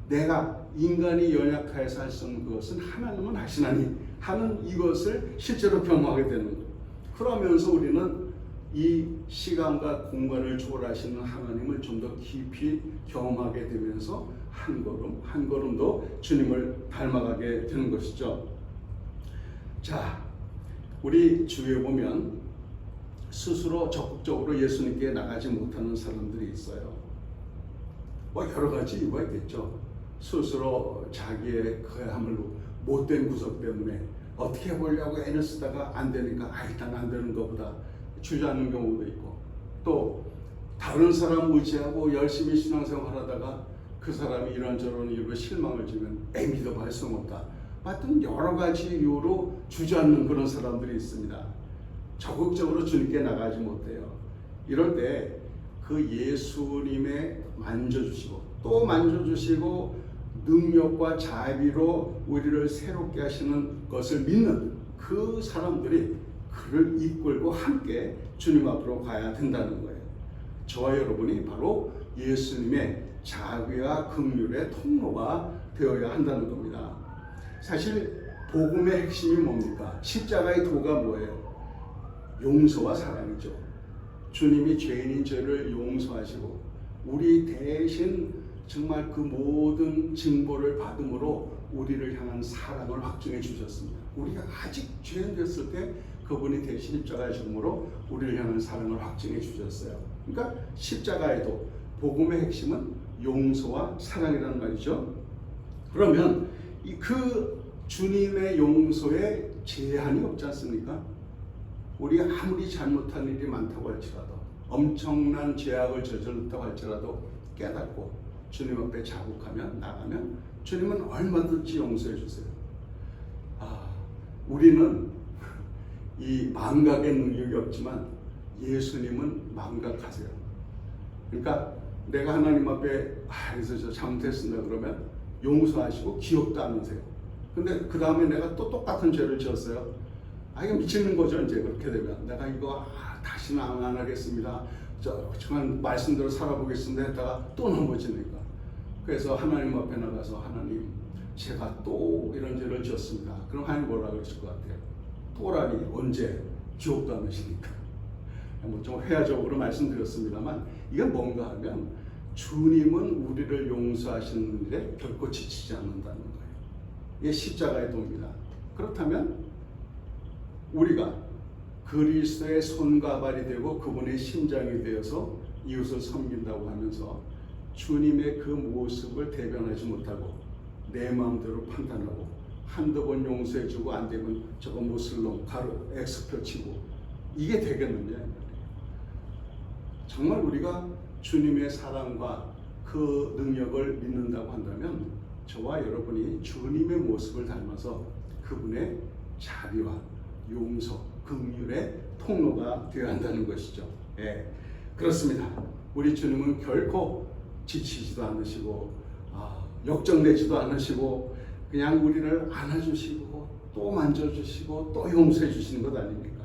Speaker 3: 내가 인간이 연약하여서 할 수 없는 그것은 하나님은 하시나니 하는 이것을 실제로 경험하게 되는 거예요. 그러면서 우리는 이 시간과 공간을 초월하시는 하나님을 좀 더 깊이 경험하게 되면서 한 걸음 한 걸음도 주님을 닮아가게 되는 것이죠. 자, 우리 주위에 보면 스스로 적극적으로 예수님께 나가지 못하는 사람들이 있어요. 뭐 여러 가지 이유가 있겠죠. 스스로 자기의 그야말로 못된 구석 때문에 어떻게 해보려고 애를 쓰다가 안 되니까 일단 안 되는 것보다 주저하는 경우도 있고, 또 다른 사람 의지하고 열심히 신앙생활 하다가 그 사람이 이런저런 이유로 실망을 주면 믿어봐야 소용없다. 하여튼 여러 가지 이유로 주저앉는 그런 사람들이 있습니다. 적극적으로 주님께 나가지 못해요. 이럴 때 그 예수님의 만져주시고 또 만져주시고 능력과 자비로 우리를 새롭게 하시는 것을 믿는 그 사람들이 그를 이끌고 함께 주님 앞으로 가야 된다는 거예요. 저와 여러분이 바로 예수님의 자비와 긍휼의 통로가 되어야 한다는 겁니다. 사실 복음의 핵심이 뭡니까? 십자가의 도가 뭐예요? 용서와 사랑이죠. 주님이 죄인인 죄를 용서하시고 우리 대신 정말 그 모든 징벌을 받음으로 우리를 향한 사랑을 확증해 주셨습니다. 우리가 아직 죄인 됐을 때 그분이 대신 십자가의 죽음으로 우리를 향한 사랑을 확증해 주셨어요. 그러니까 십자가에도 복음의 핵심은 용서와 사랑이라는 말이죠. 그러면 그 주님의 용서에 제한이 없지 않습니까? 우리가 아무리 잘못한 일이 많다고 할지라도 엄청난 죄악을 저질렀다고 할지라도 깨닫고 주님 앞에 자복하면 나가면 주님은 얼마든지 용서해 주세요. 우리는 이 망각의 능력이 없지만 예수님은 망각하세요. 그러니까 내가 하나님 앞에 그래서 저 잘못했습니다 그러면 용서하시고 기억도 안 하세요. 근데 그 다음에 내가 또 똑같은 죄를 지었어요. 이거 미치는 거죠. 이제 그렇게 되면 내가 이거 다시는 안 하겠습니다. 정말 말씀대로 살아보겠습니다 했다가 또 넘어지니까. 그래서 하나님 앞에 나가서 하나님 제가 또 이런 죄를 지었습니다. 그럼 하나님 뭐라 그러실 것 같아요? 또라니 언제? 기억도 안 하시니까. 뭐 좀 회화적으로 말씀드렸습니다만 이건 뭔가 하면 주님은 우리를 용서하시는 일에 결코 지치지 않는다는 거예요. 이게 십자가의 도입니다. 그렇다면 우리가 그리스도의 손과 발이 되고 그분의 심장이 되어서 이웃을 섬긴다고 하면서 주님의 그 모습을 대변하지 못하고 내 마음대로 판단하고 한두 번 용서해주고 안 되면 저거 무슬럼 가로 X표 치고 이게 되겠느냐. 정말 우리가 주님의 사랑과 그 능력을 믿는다고 한다면 저와 여러분이 주님의 모습을 닮아서 그분의 자비와 용서, 긍휼의 통로가 되어야 한다는 것이죠. 예, 그렇습니다. 우리 주님은 결코 지치지도 않으시고 역정내지도 않으시고 그냥 우리를 안아주시고 또 만져주시고 또 용서해 주시는 것 아닙니까?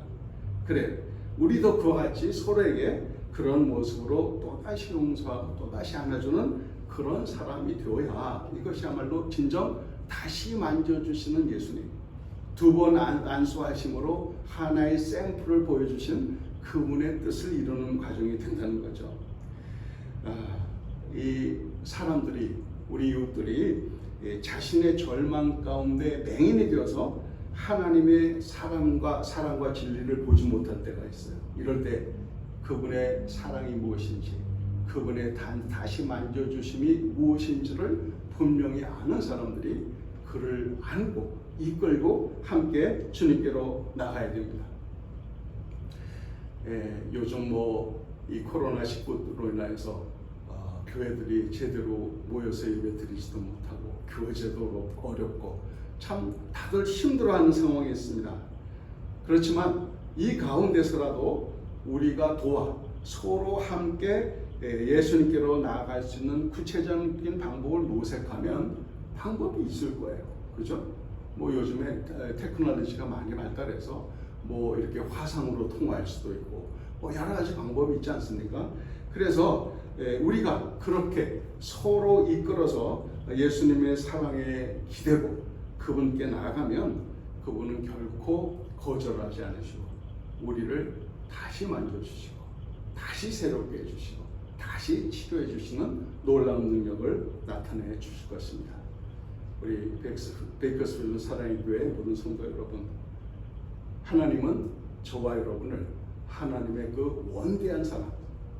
Speaker 3: 그래, 우리도 그와 같이 서로에게 그런 모습으로 또다시 용서하고 또다시 안아주는 그런 사람이 되어야 이것이야말로 진정 다시 만져주시는 예수님, 두 번 안수하심으로 하나의 샘플을 보여주신 그분의 뜻을 이루는 과정이 된다는 거죠. 이 사람들이, 우리 이웃들이 자신의 절망 가운데 맹인이 되어서 하나님의 사랑과 진리를 보지 못할 때가 있어요. 이럴 때 그분의 사랑이 무엇인지, 그분의 다시 만져주심이 무엇인지를 분명히 아는 사람들이 그를 안고 이끌고 함께 주님께로 나가야 됩니다. 요즘 이 코로나19로 인해서 교회들이 제대로 모여서 예배 드리지도 못하고 교제도 어렵고 참 다들 힘들어하는 상황이 있습니다. 그렇지만 이 가운데서라도 우리가 도와 서로 함께 예수님께로 나아갈 수 있는 구체적인 방법을 모색하면 방법이 있을 거예요. 그죠? 요즘에 테크놀로지가 많이 발달해서 이렇게 화상으로 통화할 수도 있고 여러 가지 방법이 있지 않습니까? 그래서 우리가 그렇게 서로 이끌어서 예수님의 사랑에 기대고 그분께 나아가면 그분은 결코 거절하지 않으시고 우리를 다시 만져주시고 다시 새롭게 해주시고 다시 치료해 주시는 놀라운 능력을 나타내 주실 것입니다. 우리 베이커스필드 사랑의 교회 모든 성도 여러분, 하나님은 저와 여러분을 하나님의 그 원대한 사랑,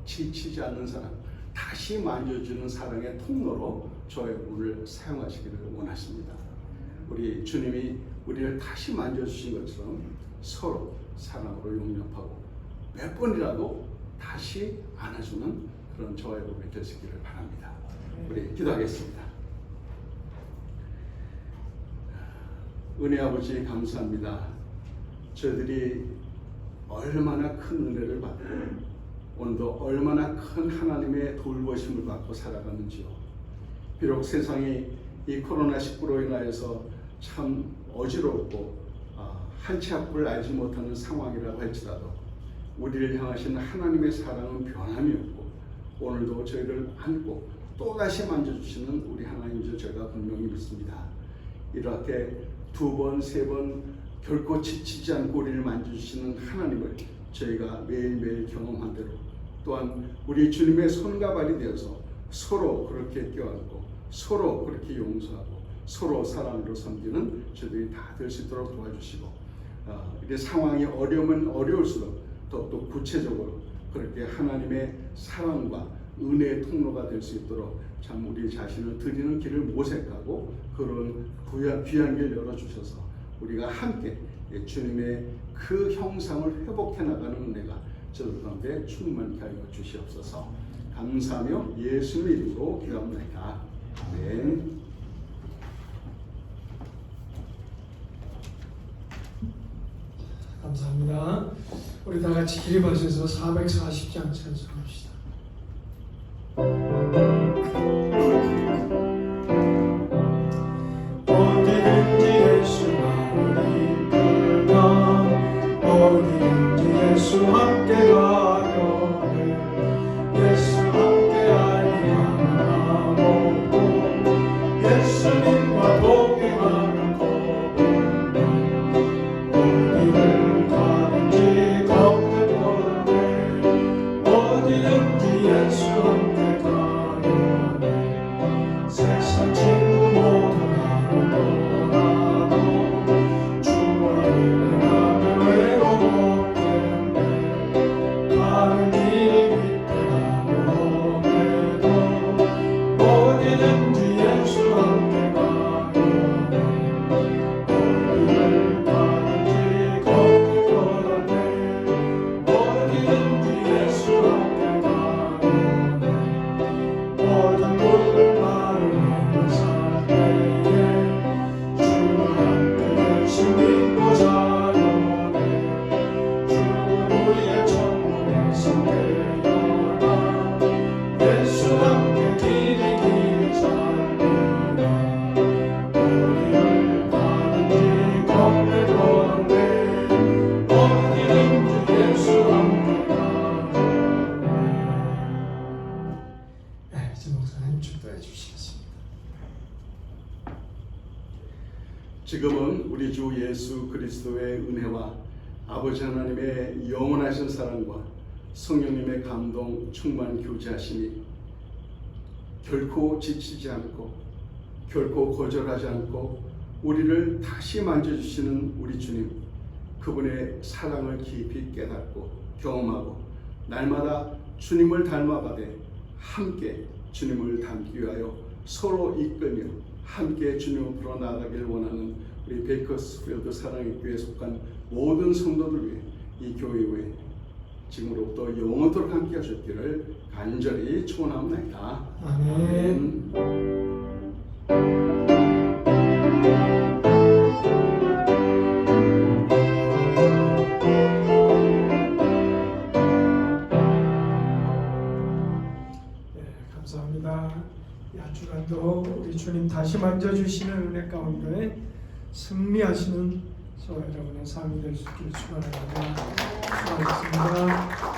Speaker 3: 지치지 않는 사랑, 다시 만져주는 사랑의 통로로 저와 여러분을 사용하시기를 원하십니다. 우리 주님이 우리를 다시 만져주신 것처럼 서로 사랑으로 용납하고 몇 번이라도 다시 안아주는 그런 저와 여러분이 되시기를 바랍니다. 우리 기도하겠습니다. 은혜 아버지 감사합니다. 저희들이 얼마나 큰 은혜를 받고 오늘도 얼마나 큰 하나님의 돌보심을 받고 살아가는지요. 비록 세상이 이 코로나19로 인하여서 참 어지럽고 한 치 앞을 알지 못하는 상황이라고 할지라도 우리를 향하신 하나님의 사랑은 변함이 없고 오늘도 저희를 안고 또다시 만져주시는 우리 하나님이죠. 제가 분명히 믿습니다. 이렇게 두 번, 세 번 결코 지치지 않고 우리를 만져주시는 하나님을 저희가 매일매일 경험한 대로 또한 우리 주님의 손과 발이 되어서 서로 그렇게 껴안고 서로 그렇게 용서하고 서로 사랑으로 섬기는 저희들이 다 될 수 있도록 도와주시고 이게 상황이 어려우면 어려울수록 또 구체적으로 그렇게 하나님의 사랑과 은혜의 통로가 될 수 있도록 참 우리 자신을 드리는 길을 모색하고 그런 귀한 길 열어주셔서 우리가 함께 주님의 그 형상을 회복해 나가는 은혜가 저들 가운데 충만케 하여 주시옵소서. 감사하며 예수님의 이름으로 기도합니다. 아멘.
Speaker 2: 감사합니다. 우리 다 같이 기립하셔서 440장 찬송합시다.
Speaker 3: 지금은 우리 주 예수 그리스도의 은혜와 아버지 하나님의 영원하신 사랑과 성령님의 감동 충만 교제하심이 결코 지치지 않고 결코 거절하지 않고 우리를 다시 만져주시는 우리 주님, 그분의 사랑을 깊이 깨닫고 경험하고 날마다 주님을 닮아가되 함께 주님을 닮기 위하여 서로 이끌며 함께 주님 앞으로 나아가길 원하는 우리 베이커스필드 사랑의 교회에 속한 모든 성도들 위해 이 교회 외에 지금으로부터 영원토록 함께 하셨기를 간절히 축원합니다.
Speaker 2: 아멘. 감사합니다. 이 한 주간도 우리 주님 다시 만져주시는 은혜 가운데 승리하시는 저와 여러분의 삶이 될 수 있기를 축원합니다. 수고하셨습니다.